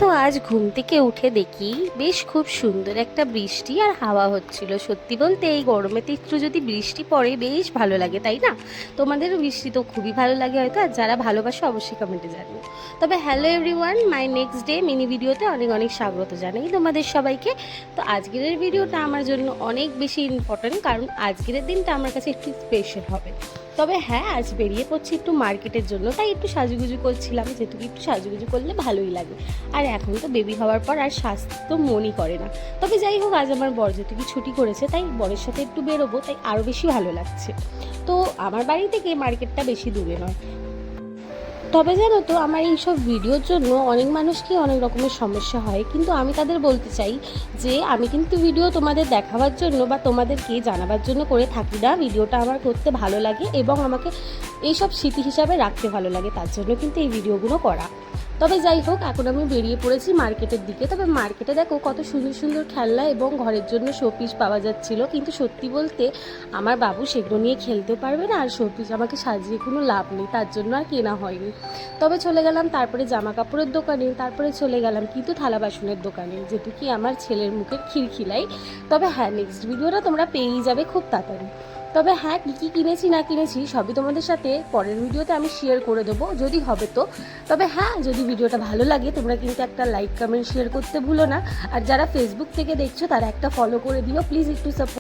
তো আজ ঘুম থেকে উঠে দেখি বেশ খুব সুন্দর একটা বৃষ্টি আর হাওয়া হচ্ছিল। সত্যি বলতে এই গরমেতে একটু যদি বৃষ্টি পড়ে বেশ ভালো লাগে, তাই না? তোমাদেরও বৃষ্টি তো খুবই ভালো লাগে হয়তো, আর যারা ভালোবাসো অবশ্যই কমেন্টে জানিও। তবে hello everyone, my next day mini ভিডিওতে অনেক অনেক স্বাগত জানাই তোমাদের সবাইকে। তো আজকের ভিডিওটা আমার জন্য অনেক বেশি ইম্পর্ট্যান্ট, কারণ আজকের দিনটা আমার কাছে একটু স্পেশাল হবে। তবে হ্যাঁ, আজ বেরিয়ে পড়ছি একটু মার্কেটের জন্য, তাই একটু সাজুগুজু করছিলাম, যেহেতু একটু সাজুগুজু করলে ভালোই লাগে। আর এখন তো বেবি হওয়ার পর আর স্বাস্থ্য মনই করে না। তবে যাই হোক, আজ আমার বর যেটুকু ছুটি করেছে তাই বরের সাথে একটু বেরোবো, তাই আরও বেশি ভালো লাগছে। তো আমার বাড়ি থেকে মার্কেটটা বেশি দূরে নয়। তবে জানো তো, আমার এইসব ভিডিওর জন্য অনেক মানুষকে অনেক রকমের সমস্যা হয়, কিন্তু আমি তাদের বলতে চাই যে আমি কিন্তু ভিডিও তোমাদের দেখাবার জন্য বা তোমাদেরকে জানাবার জন্য করে থাকি না। ভিডিওটা আমার করতে ভালো লাগে এবং আমাকে এইসব স্মৃতি হিসাবে রাখতে ভালো লাগে, তার জন্য কিন্তু এই ভিডিওগুলো করা। তবে যাই হোক, এখন আমি বেরিয়ে পড়েছি মার্কেটের দিকে। তবে মার্কেটে দেখো কত সুন্দর সুন্দর খেলনা এবং ঘরের জন্য শোপিস পাওয়া যাচ্ছিল, কিন্তু সত্যি বলতে আমার বাবু সেগুলো নিয়ে খেলতেও পারবে না, আর শোপিস আমাকে সাজিয়ে কোনো লাভ নেই, তার জন্য আর কেনা হয়নি। তবে চলে গেলাম তারপরে জামা কাপড়ের দোকানে, তারপরে চলে গেলাম কিন্তু থালা বাসনের দোকানে, যেহেতু কি আমার ছেলের মুখের খিলখিলাই। তবে হ্যাঁ, নেক্সট ভিডিওটা তোমরা পেয়েই যাবে খুব তাড়াতাড়ি। তবে হ্যাঁ, কী কী কিনেছি না কিনেছি সবই তোমাদের সাথে পরের ভিডিওতে আমি শেয়ার করে দেবো, যদি হবে তো। তবে হ্যাঁ, যদি ভিডিওটা ভালো লাগে তোমরা কিন্তু একটা লাইক কমেন্ট শেয়ার করতে ভুলো না। আর যারা ফেসবুক থেকে দেখছো তারা একটা ফলো করে দিও প্লিজ, একটু সাপোর্ট।